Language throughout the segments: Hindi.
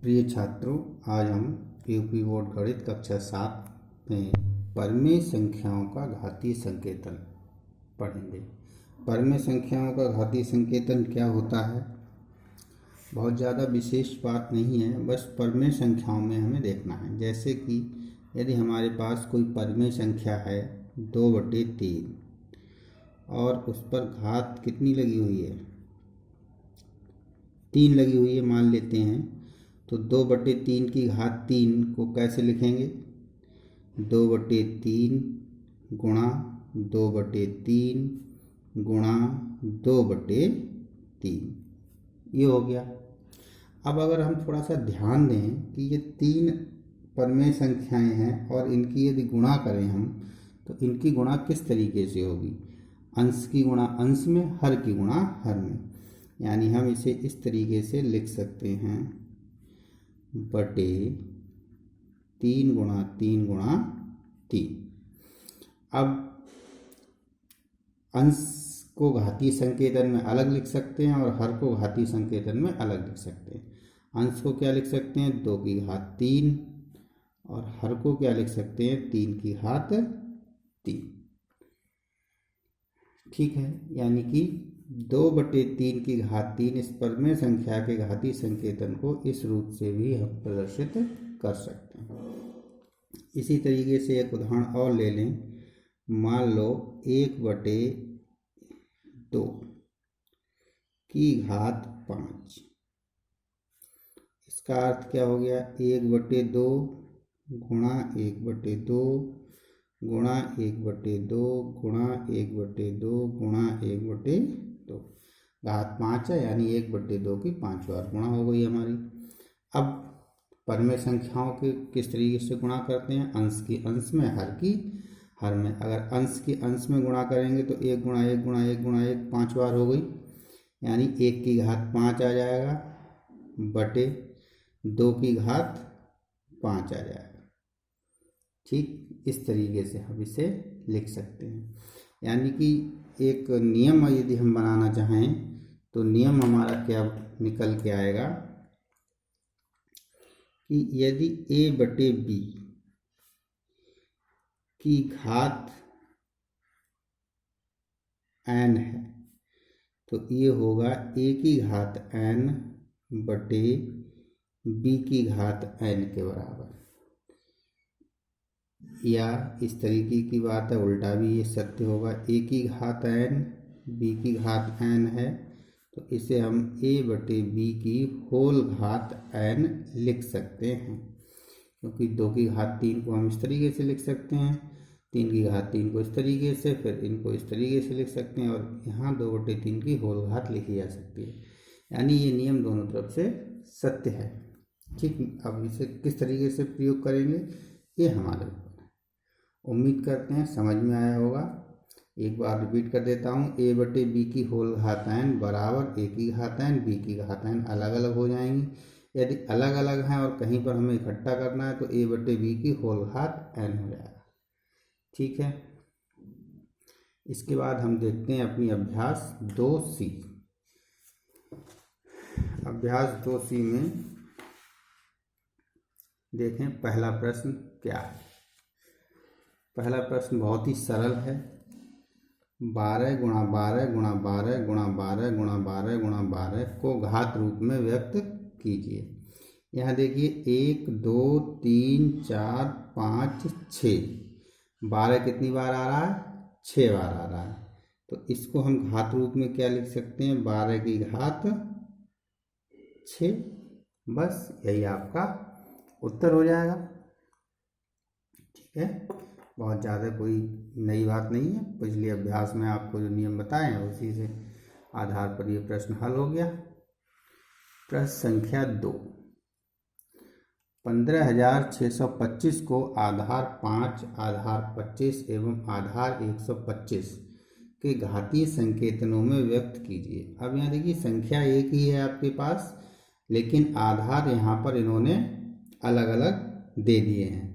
प्रिय छात्रों, आज हम यूपी बोर्ड गणित कक्षा 7 में परमेय संख्याओं का घातीय संकेतन पढ़ेंगे। परमेय संख्याओं का घातीय संकेतन क्या होता है? बहुत ज़्यादा विशेष बात नहीं है, बस परमेय संख्याओं में हमें देखना है। जैसे कि यदि हमारे पास कोई परमेय संख्या है 2/3 और उस पर घात कितनी लगी हुई है? 3 लगी हुई है मान लेते हैं, तो 2/3 की घात 3 को कैसे लिखेंगे? 2/3 गुणा 2/3 गुणा 2/3, ये हो गया। अब अगर हम थोड़ा सा ध्यान दें कि ये 3 परमेय संख्याएं हैं और इनकी यदि गुणा करें हम, तो इनकी गुणा किस तरीके से होगी? अंश की गुणा अंश में, हर की गुणा हर में। यानी हम इसे इस तरीके से लिख सकते हैं, बटे 3 गुणा 3 गुणा 3। अब अंश को घातीय संकेतन में अलग लिख सकते हैं और हर को घातीय संकेतन में अलग लिख सकते हैं। अंश को क्या लिख सकते हैं? 2 की घात 3, और हर को क्या लिख सकते हैं? 3 की घात 3। ठीक है, यानी कि 2/3 की घात 3 इस परमेय संख्या के घातीय संकेतन को इस रूप से भी हम प्रदर्शित कर सकते हैं। इसी तरीके से एक उदाहरण और ले लें। मान लो 1/2 की घात 5। इसका अर्थ क्या हो गया? 1/2 गुणा 1/2 गुणा 1/2 गुणा 1/2 गुणा 1/2। घात 5 है, यानी 1/2 की 5 बार गुणा हो गई हमारी। अब परमेय संख्याओं के किस तरीके से गुणा करते हैं? अंश की अंश में, हर की हर में। अगर अंश की अंश में गुणा करेंगे तो 1 गुणा 1 गुणा 1 गुणा 1 5 बार हो गई, यानी 1 की घात 5 आ जाएगा, बटे 2 की घात 5 आ जाएगा। ठीक इस तरीके से हम इसे लिख सकते हैं। यानी कि एक नियम यदि हम बनाना चाहें तो नियम हमारा क्या निकल के आएगा कि यदि a/b की घात n है तो ये होगा a की घात n बटे b की घात n के बराबर। या इस तरीके की बात है, उल्टा भी ये सत्य होगा। a की घात n b की घात n है, तो इसे हम a/b की होल घात n लिख सकते हैं, क्योंकि 2 की घात 3 को हम इस तरीके से लिख सकते हैं, 3 की घात 3 को इस तरीके से, फिर इनको इस तरीके से लिख सकते हैं, और यहाँ 2/3 की होल घात लिखी जा सकती है। यानी ये नियम दोनों तरफ से सत्य है। ठीक, अब इसे किस तरीके से प्रयोग करेंगे ये हमारे ऊपर है। उम्मीद करते हैं समझ में आया होगा। एक बार रिपीट कर देता हूँ, a/b की होल घात n बराबर a की घात n, b की घात n अलग अलग हो जाएंगी। यदि अलग अलग हैं और कहीं पर हमें इकट्ठा करना है तो a/b की होल घात n हो जाएगा। ठीक है, इसके बाद हम देखते हैं अपनी अभ्यास 2C। अभ्यास 2C में देखें पहला प्रश्न क्या है। पहला प्रश्न बहुत ही सरल है। 12 गुणा 12 गुणा 12 गुणा 12 गुणा 12 गुणा 12 को घात रूप में व्यक्त कीजिए। यहाँ देखिए 1 2 3 4 5 6, 12 कितनी बार आ रहा है? 6 बार आ रहा है। तो इसको हम घात रूप में क्या लिख सकते हैं? 12 की घात 6। बस यही आपका उत्तर हो जाएगा। ठीक है, बहुत ज़्यादा कोई नई बात नहीं है। पिछले अभ्यास में आपको जो नियम बताए हैं उसी से आधार पर ये प्रश्न हल हो गया। प्रश्न संख्या 2, 15,625 को आधार 5, आधार 25 एवं आधार 125 के घातीय संकेतनों में व्यक्त कीजिए। अब यहाँ देखिए संख्या एक ही है आपके पास, लेकिन आधार यहाँ पर इन्होंने अलग अलग दे दिए हैं।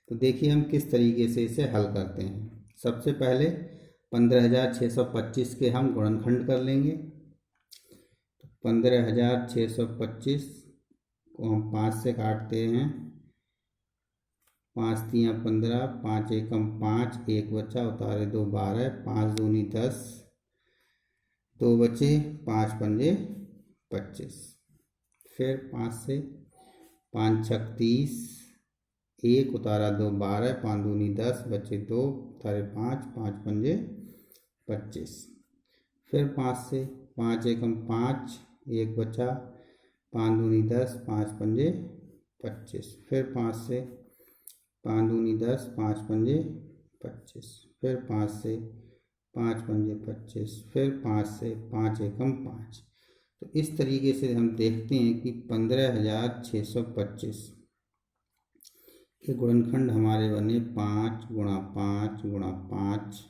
तो देखिए हम किस तरीके से इसे हल करते हैं। सबसे पहले 15,625 के हम गुणनखंड कर लेंगे। 15,625 को हम 5 से काटते हैं। 5 तियाँ 15, 5 एकम 5, 1 बचा, उतारे 2 12, 5 दूनी 10, 2 बचे, 5 पंजे 25। फिर 5 से 5 छक 30, 1 उतारा 2 12, 5 दूनी 10, बचे 2, उतारे 5, 5 पंजे 25। फिर 5 से 5 एकम 5, 1 बचा, 5 दूनी 10, 5 पंजे 25। फिर 5 से 5 दूनी 10, 5 पंजे 25। फिर 5 से 5 पंजे 25। फिर 5 से 5 एकम 5। तो इस तरीके से हम देखते हैं कि 15,625 के गुणनखंड हमारे बने 5 गुणा 5 गुणा 5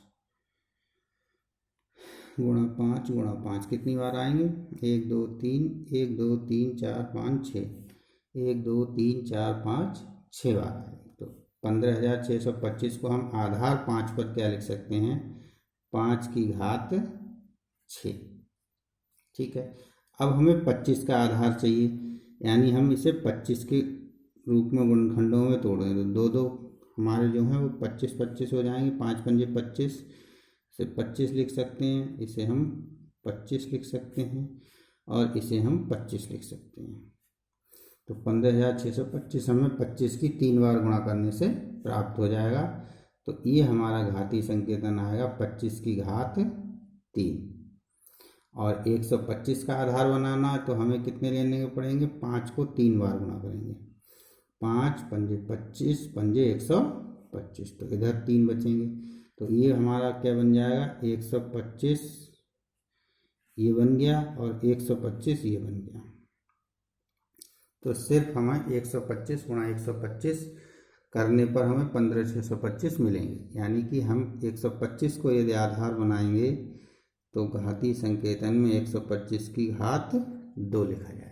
गुणा 5 गुणा 5। कितनी बार आएंगे? 1 2 3, 1 2 3 4 5 6, 1 2 3 4 5 6 बार आएंगे। तो 15,625 को हम आधार 5 पर क्या लिख सकते हैं? 5 की घात 6। ठीक है। अब हमें 25 का आधार चाहिए, यानी हम इसे 25 के रूप में गुणनखंडों में तोड़ दें तो दो दो हमारे जो हैं वो 25 25 हो जाएंगे। 5 पंजे 25 से 25 लिख सकते हैं, इसे हम 25 लिख सकते हैं और इसे हम 25 लिख सकते हैं। तो 15,625 हमें 25 की 3 बार गुणा करने से प्राप्त हो जाएगा। तो ये हमारा घातीय संकेतन आएगा 25 की घात 3। और 125 का आधार बनाना है तो हमें कितने लेने पड़ेंगे? 5 को 3 बार गुणा करेंगे। 5 पंजे 25 पंजे 125, तो इधर 3 बचेंगे। तो ये हमारा क्या बन जाएगा? 125 ये बन गया और 125 ये बन गया। तो सिर्फ हमें 125 गुणा 125 करने पर हमें 15,625 मिलेंगे। यानी कि हम 125 को यदि आधार बनाएंगे तो घातीय संकेतन में 125 की घात 2 लिखा जाएगा।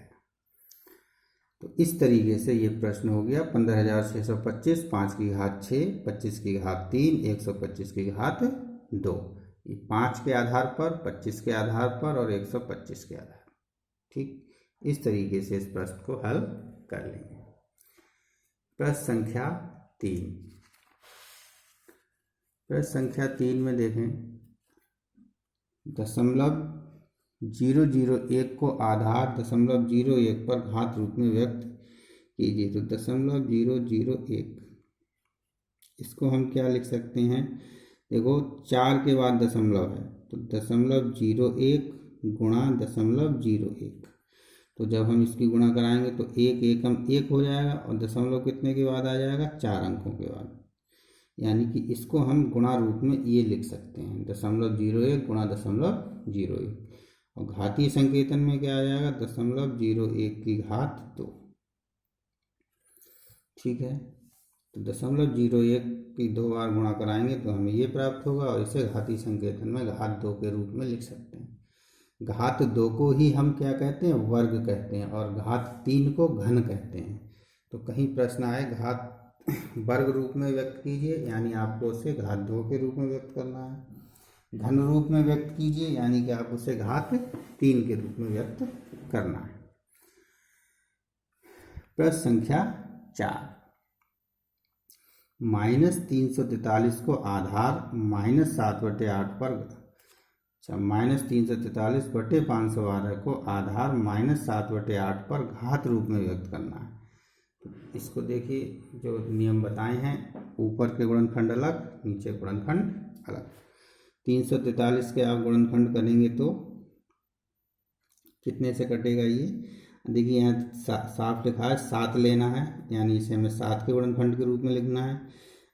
तो इस तरीके से ये प्रश्न हो गया 15,625, 5 की घात 6, 25 की घात 3, 125 की घात 2। ये 5 के आधार पर, 25 के आधार पर और 125 के आधार पर। ठीक, इस तरीके से इस प्रश्न को हल कर लेंगे। प्रश्न संख्या 3। प्रश्न संख्या 3 में देखें, 0.001 को आधार 0.01 पर घात रूप में व्यक्त कीजिए। तो 0.001 इसको हम क्या लिख सकते हैं? देखो 4 के बाद दशमलव है तो 0.01 गुणा 0.01। तो जब हम इसकी गुणा कराएंगे तो 1 एकम 1 हो जाएगा और दशमलव कितने के बाद आ जाएगा? 4 अंकों के बाद। यानी कि इसको हम गुणा रूप में ये लिख सकते हैं 0.01 गुणा 0.01। और घातीय संकेतन में क्या आ जाएगा? 0.01 की घात 2। ठीक है। तो 0.01 की 2 बार गुणा कराएंगे तो हमें ये प्राप्त होगा और इसे घातीय संकेतन में घात 2 के रूप में लिख सकते हैं। घात 2 को ही हम क्या कहते हैं? वर्ग कहते हैं और घात 3 को घन कहते हैं। तो कहीं प्रश्न आए घात वर्ग रूप में व्यक्त कीजिए, यानी आपको उसे घात 2 के रूप में व्यक्त करना है। घन रूप में व्यक्त कीजिए, यानी कि आप उसे घात 3 के रूप में व्यक्त करना है। प्रश्न संख्या 4। -343 को आधार -7/8 पर, -343/512 को आधार -7/8 पर घात रूप में व्यक्त करना है। तो इसको देखिए, जो नियम बताए हैं, ऊपर के गुणनखंड अलग, नीचे गुणनखंड अलग। 343 के आप गुणनखंड करेंगे तो कितने से कटेगा? ये देखिए यहाँ साफ लिखा है 7 लेना है, यानी इसे हमें 7 के गुणनखंड के रूप में लिखना है।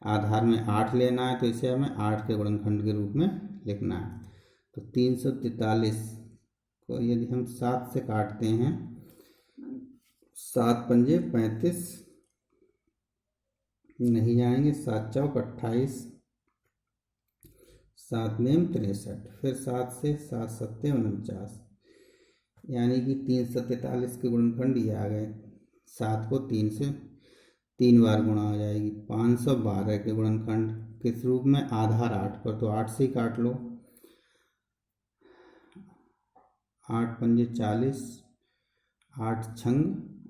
आधार में 8 लेना है तो इसे हमें 8 के गुणनखंड के रूप में लिखना है। तो 343 को यदि हम 7 से काटते हैं, 7 पंजे 35 नहीं जाएंगे, 7 चौक 28, 7 नेम 63, फिर 7 से 7 सत्ते 49, यानी कि 343 के गुणनखंड ये आ गए। 7 को 3 से 3 बार गुणा हो जाएगी। 512 के गुणनखंड किस रूप में? आधार 8 पर, तो 8 से ही काट लो। 8 पंजे 40, 8 छंग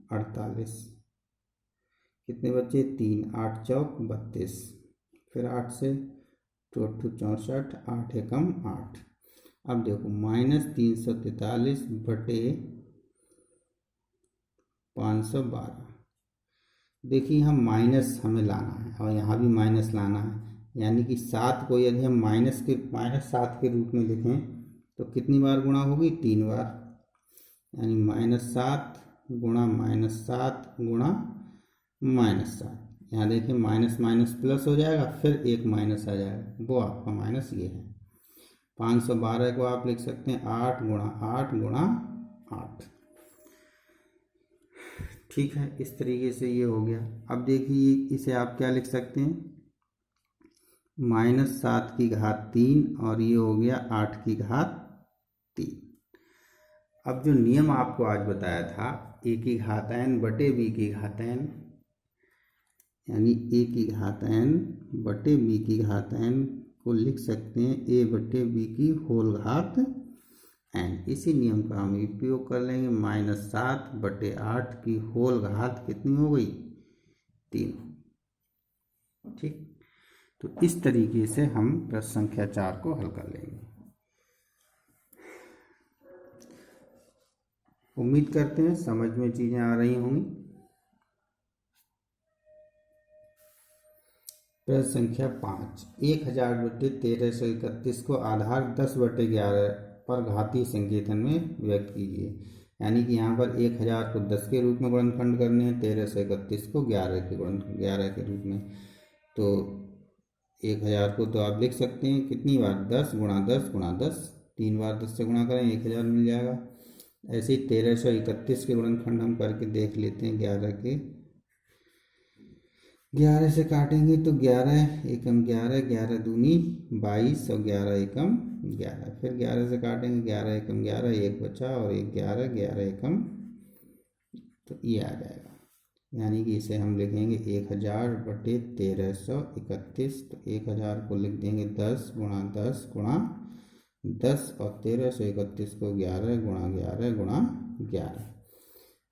48, कितने बच्चे 3, 8 चौक 32, फिर 8 से 2 64, 8 एकम 8। अब देखो -343 बटे 512। देखिए हम माइनस हमें लाना है और यहाँ भी माइनस लाना है, यानी कि 7 को यदि हम -7 के रूप में लिखें तो कितनी बार गुणा होगी 3 बार, यानी -7 गुणा -7 गुणा -7। यहाँ देखिए माइनस माइनस प्लस हो जाएगा, फिर एक माइनस आ जाएगा, वो आपका माइनस ये है। 512 को आप लिख सकते हैं 8 गुणा 8 गुणा 8। ठीक है, इस तरीके से ये हो गया। अब देखिए इसे आप क्या लिख सकते हैं, -7 की घात 3 और ये हो गया 8 की घात 3। अब जो नियम आपको आज बताया था a की घात n बटे b की घात n, यानी a की घात n बटे b की घात n को लिख सकते हैं a बटे b की होल घात n। इसी नियम का हम उपयोग कर लेंगे। -7 बटे 8 की होल घात कितनी हो गई 3। ठीक, तो इस तरीके से हम प्रश्न संख्या 4 को हल कर लेंगे। उम्मीद करते हैं समझ में चीज़ें आ रही होंगी। प्रश्न संख्या 5, 1000 बटे 1331 को आधार 10 बटे 11 पर घातीय संकेतन में व्यक्त कीजिए। यानी कि यहाँ पर 1000 को 10 के रूप में गुणनखंड करने हैं, 1331 को 11 के रूप में। तो 1000 को तो आप लिख सकते हैं कितनी बार 10 गुणा 10 गुणा 10, 3 बार 10 से गुणा करें 1000 मिल जाएगा। ऐसे ही 1331 के गुणनखंड हम करके देख लेते हैं। 11 से काटेंगे तो 11 एकम 11, 11 दूनी 22 और 11 एकम 11। फिर 11 से काटेंगे 11 एकम 11, एक बचा और एक 11, 11 एकम, तो ये आ जाएगा। यानी कि इसे हम लिखेंगे 1000 बटे 1331। तो 1000 को लिख देंगे 10 गुणा 10 गुणा 10 और 1331 को 11 गुणा 11 गुणा 11।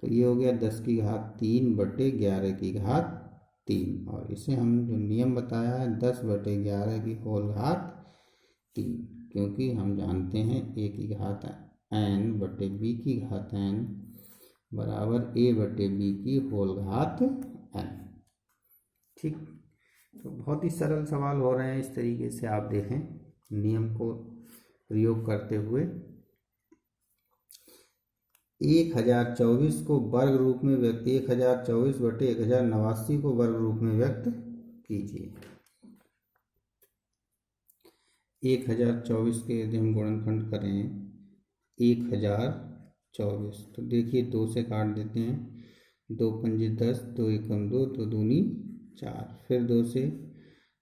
तो ये हो गया 10 की घात 3 बटे 11 की घात 3। और इसे हम जो नियम बताया है 10 बटे 11 की होल घात 3, क्योंकि हम जानते हैं a की घात n बटे b की घात n बराबर a बटे b की होल घात n। ठीक, तो बहुत ही सरल सवाल हो रहे हैं। इस तरीके से आप देखें नियम को प्रयोग करते हुए 1024 को वर्ग रूप में 1024 बटे 1089 को वर्ग रूप में व्यक्त कीजिए। 1024 के यदि हम गुणनखंड करें 1024, तो देखिए 2 से काट देते हैं, 2 पंजे 10, 2 एकम 2, 2 दूनी 4, फिर 2 से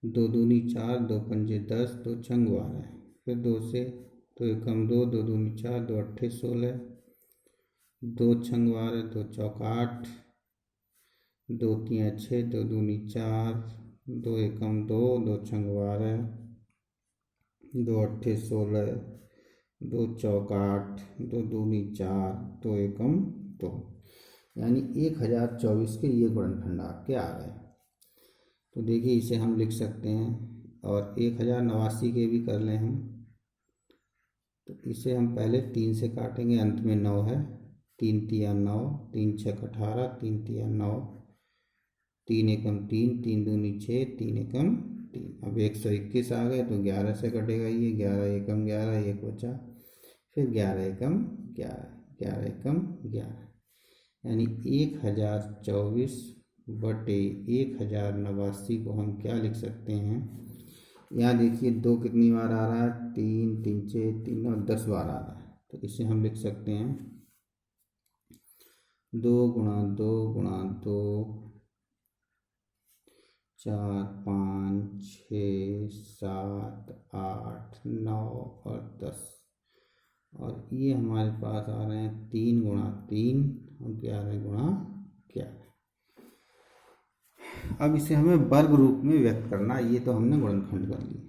2 दूनी 4, 2 पंजे 10, 2 छंग 12, फिर 2 से 2 एकम 2, 2 दूनी 4, 2 अट्ठे 16, 2 छंग 12, 2 चौक 8, 2 तियाँ 6, 2 दूनी 4, 2 एकम 2, 2 छंग 12, 2 अट्ठे 16, 2 चौक 8, 2 दूनी 4, 2 एकम 2। यानी 1024 के ये गुणनखंड आपके आ गए। तो देखिए इसे हम लिख सकते हैं और 1089 के भी कर लें हम। तो इसे हम पहले 3 से काटेंगे, अंत में 9 है, 3 तिया 9, 3 छक 18, 3 तिया 9, 3 एकम 3, 3 दूनी 6, 3 एकम 3। अब 121 आ गए तो 11 से कटेगा ये, 11 एकम 11, एक बचा, फिर 11 एकम 11, 11 एकम 11। यानी 1024 बटे 1089 को हम क्या लिख सकते हैं, यहाँ देखिए 2 कितनी बार आ रहा है, 3 3 6 3 और 10 बार आ रहा है। तो इसे हम लिख सकते हैं 2 गुणा 2 गुणा 2, 4 5 6 7 8 9 और 10, और ये हमारे पास आ रहे हैं 3 गुणा 3 और 11 गुणा 11। अब इसे हमें वर्ग रूप में व्यक्त करना, ये तो हमने गुणनखंड कर लिया।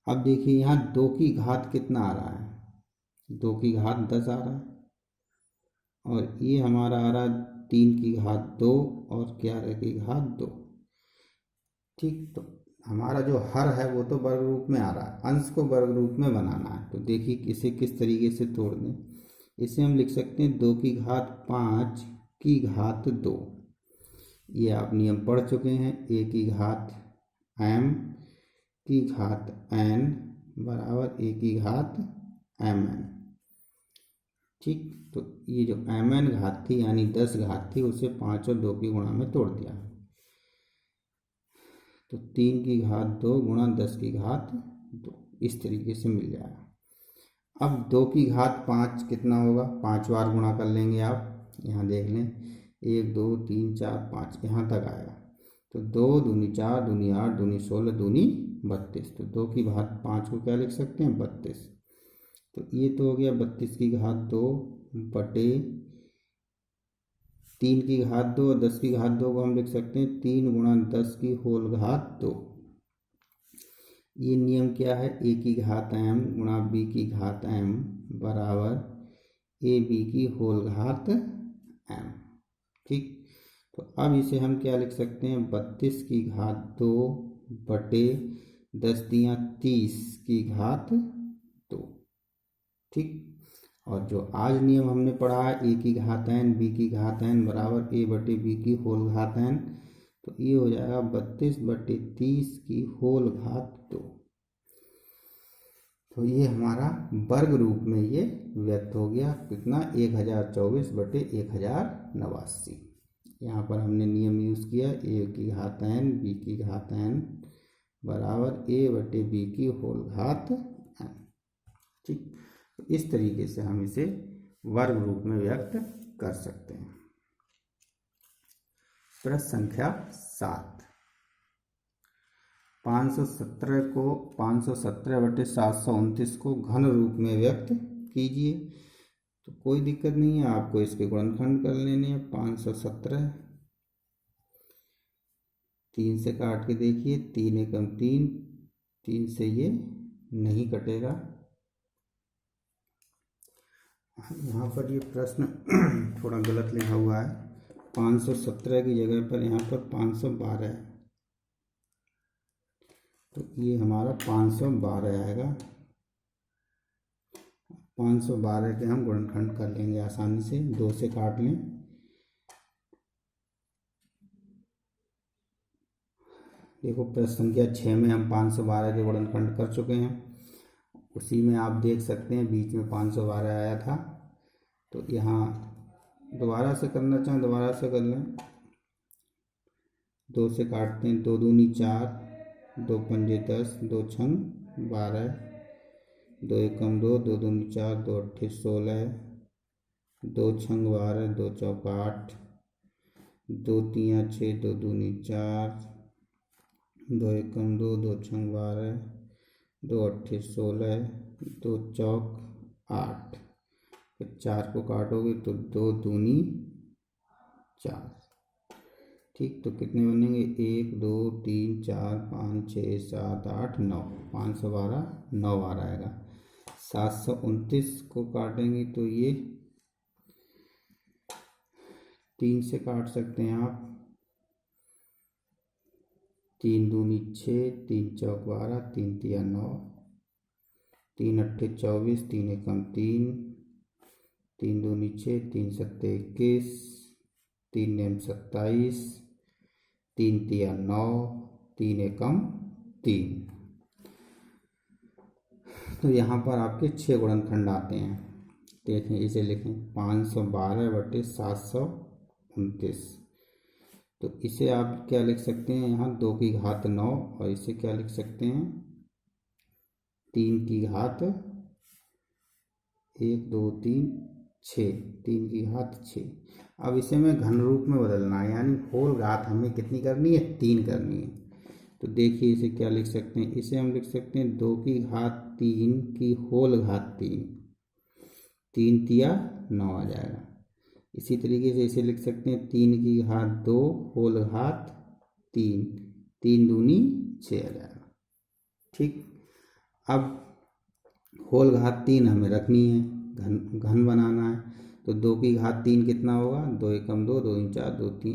अब देखिए यहाँ 2 की घात कितना आ रहा है, 2 की घात 10 आ रहा है, और ये हमारा आ रहा है 3 की घात 2 और 11 की घात 2। ठीक, तो हमारा जो हर है वो तो वर्ग रूप में आ रहा है, अंश को वर्ग रूप में बनाना है। तो देखिए इसे किस तरीके से तोड़ दें। इसे हम लिख सकते हैं 2 की घात 5 की घात 2। ये आप नियम पढ़ चुके हैं। a की घात m की घात n बराबर a की घात mn। ठीक, तो ये जो mn घात थी यानी 10 घात थी, उसे 5 और 2 की गुणा में तोड़ दिया। तो 3 की घात 2 गुणा 10 की घात 2, इस तरीके से मिल जाएगा। अब 2 की घात 5 कितना होगा, 5 बार गुणा कर लेंगे आप। यहाँ देख लें 1 2 3 4 5 यहाँ तक आएगा। तो 2 दूनी 4 दूनी 8 दूनी 16 दूनी 32। तो 2 की घात 5 को क्या लिख सकते हैं, 32। तो ये तो हो गया 32 की घात 2 बटे 3 की घात 2 और 10 की घात 2 को हम लिख सकते हैं 3 गुणा 10 की होल घात 2। ये नियम क्या है, a की घात m गुणा b की घात m बराबर ab की होल घात m। ठीक, तो अब इसे हम क्या लिख सकते हैं, 32 की घात 2 बटे 10 दिया 30 की घात 2। ठीक, और जो आज नियम हमने पढ़ा है a की घात n b की घात n बराबर a बटे b की होल घात n, तो ये हो जाएगा 32 बटे 30 की होल घात 2। तो ये हमारा वर्ग रूप में ये व्यक्त हो गया कितना, 1024 बटे 1089। यहाँ पर हमने नियम यूज़ किया a की घात n b की घात n बराबर a बटे b की होल घात n। ठीक, तो इस तरीके से हम इसे वर्ग रूप में व्यक्त कर सकते हैं। प्रश्न संख्या 7, 517 को 517 बटे 729 को घन रूप में व्यक्त कीजिए। तो कोई दिक्कत नहीं है, आपको इसके गुणनखंड कर लेने हैं। 517 3 से काट के देखिए, 3 एकम 3, 3 से ये नहीं कटेगा। यहाँ पर ये प्रश्न थोड़ा गलत लिखा हुआ है, 517 की जगह पर यहाँ पर 512 है। तो ये हमारा 512 आएगा। 512 के हम गुणनखंड कर लेंगे आसानी से, 2 से काट लें। देखो प्रश्न संख्या 6 में हम 512 के गुणनखंड कर चुके हैं। उसी में आप देख सकते हैं बीच में 512 आया था। तो यहाँ दोबारा से करना चाहें दोबारा से कर लें। 2 से काटते हैं, 2 दूनी 4, 2 पंजे 10, 2 छंग 12, 2 एकम 2, 2 दूनी 4, 2 अट्ठे 16, 2 छंग 12, 2 चौक 8, 2 तियाँ 6, 2 दूनी 4, 2 एकम 2, 2 छंग 12, 2 अट्ठे 16, 2 चौक 8। फिर 4 को काटोगे तो 2 दूनी 4। ठीक, तो कितने बनेंगे, 1 2 3 4 5 6 7 8 9, 512 9 बार आएगा। 729 को काटेंगे तो ये 3 से काट सकते हैं आप, 3 दूनी 6, 3 चौक 12, 3 तिया 9, 3 अट्ठे 24, 3 एकम 3, 3 दूनी 6, 3 सत्ते 21, 3 नेम 27, 3 तिया 9, 3 एकम 3। तो यहाँ पर आपके 6 गुणनखंड आते हैं। देखें, इसे लिखें 512 बटे 729। तो इसे आप क्या लिख सकते हैं, यहाँ 2 की घात 9, और इसे क्या लिख सकते हैं, 3 की घात 1 2 3 6, 3 की घात 6। अब इसे मैं घन रूप में बदलना है, यानी होल घात हमें कितनी करनी है, 3 करनी है। तो देखिए इसे क्या लिख सकते हैं, इसे हम लिख सकते हैं 2 की घात 3 की होल घात 3, 3 तिया 9 आ जाएगा। इसी तरीके से इसे लिख सकते हैं 3 की घात 2 होल घात 3, 3 दूनी 6 आ जाएगा। ठीक, अब होल घात 3 हमें रखनी है, घन बनाना है। तो 2 की घात 3 कितना होगा, 2 एकम 2, 2 दूनी 4, 2 3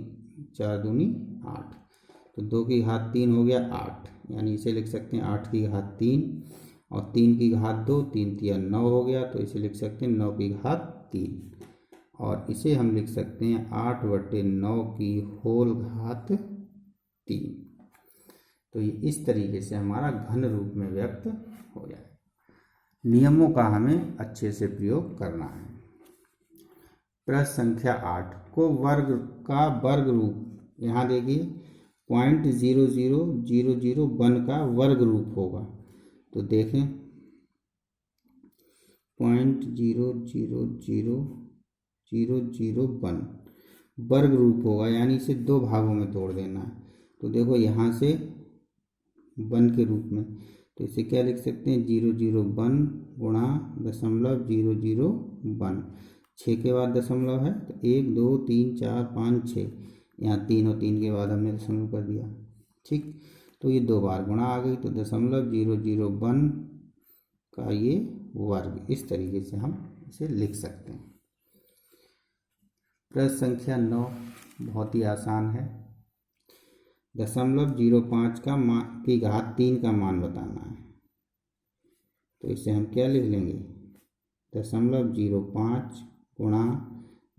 4 दूनी 8। तो 2 की घात 3 हो गया 8, यानी इसे लिख सकते हैं 8 की घात 3, और 3 की घात 2, 3 तिया 9 हो गया, तो इसे लिख सकते हैं 9 की घात 3, और इसे हम लिख सकते हैं 8/9 की होल घात 3। तो ये इस तरीके से हमारा घन रूप में व्यक्त हो जाए। नियमों का हमें अच्छे से प्रयोग करना है। प्रश्न संख्या 8 को वर्ग का वर्ग रूप, यहाँ देखिए 0.0001 का वर्ग रूप होगा, तो देखें 0.000001 वर्ग रूप होगा, यानी इसे 2 भागों में तोड़ देना है। तो देखो यहाँ से 1 के रूप में, तो इसे क्या लिख सकते हैं 001 गुणा 0.001, 6 के बाद दशमलव है तो 1 2 3 4 5 6, यहाँ 3 और 3 के बाद हमने दशमलव कर दिया। ठीक, तो ये 2 बार गुणा आ गई, तो 0.001 का ये वर्ग, इस तरीके से हम इसे लिख सकते हैं। प्रश्न संख्या 9 बहुत ही आसान है। 0.05 का मान की घात 3 का मान बताना है, तो इसे हम क्या लिख लेंगे 0.05 गुणा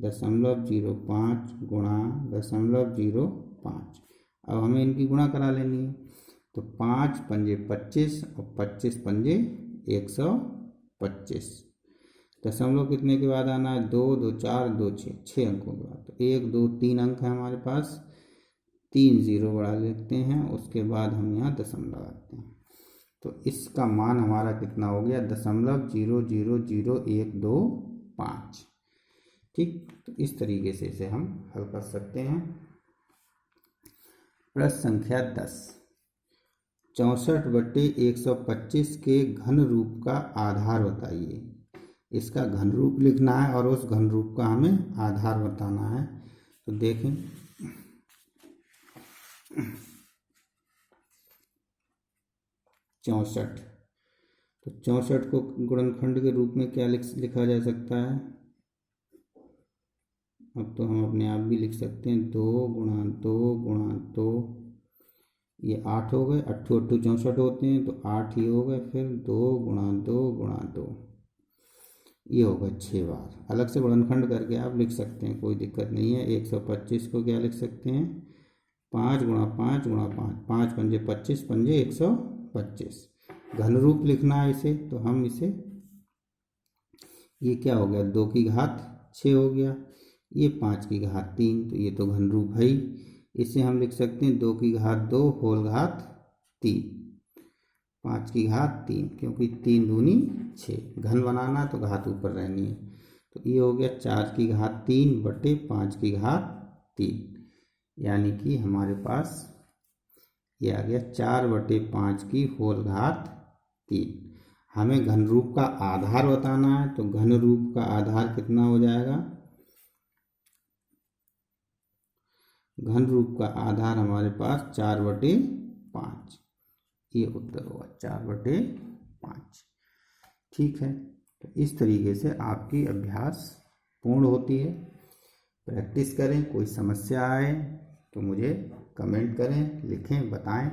0.05 गुणा 0.05। अब हमें इनकी गुणा करा लेनी है, तो 5 पंजे 25 और 25 पंजे 125। दशमलव कितने के बाद आना है 2 2 4 2 6, 6 अंकों के बाद, तो 1 2 3 अंक है हमारे पास, 3 0 बढ़ा लेते हैं, उसके बाद हम यहाँ दशमलव लगाते हैं, तो इसका मान हमारा कितना हो गया 0.000125। ठीक, तो इस तरीके से इसे हम हल कर सकते हैं। प्रश्न संख्या 10 64/125 के घन रूप का आधार बताइए। इसका घन रूप लिखना है और उस घन रूप का हमें आधार बताना है। तो देखें 64, तो 64 को गुणनखंड के रूप में क्या लिखा जा सकता है, अब तो हम अपने आप भी लिख सकते हैं 2 गुणा 2 गुणा 2, ये 8 हो गए, 8 8 64 होते हैं, तो 8 ही हो गए, फिर 2 गुणा 2 गुणा 2, ये होगा 6 बार। अलग से गुणनखंड करके आप लिख सकते हैं, कोई दिक्कत नहीं है। 125 को क्या लिख सकते हैं 5 गुणा 5 गुणा 5, 5 पंजे 25 पंजे 125। घन रूप लिखना है इसे, तो हम इसे, ये क्या हो गया 2 की घात 6 हो गया, ये 5 की घात 3, तो ये तो घन रूप है ही। इसे हम लिख सकते हैं 2 की घात 2 होल घात 3, 5 की घात 3, क्योंकि 3 दूनी 6, घन बनाना तो घात ऊपर रहनी है, तो ये हो गया 4 की घात 3 बटे 5 की घात 3, यानी कि हमारे पास ये आ गया 4/5 की होल घात 3। हमें घन रूप का आधार बताना है, तो घन रूप का आधार कितना हो जाएगा, घन रूप का आधार हमारे पास 4/5, ये उत्तर होगा 4/5। ठीक है, तो इस तरीके से आपकी अभ्यास पूर्ण होती है। प्रैक्टिस करें, कोई समस्या आए तो मुझे कमेंट करें, लिखें, बताएं,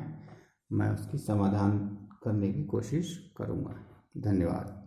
मैं उसकी समाधान करने की कोशिश करूँगा। धन्यवाद।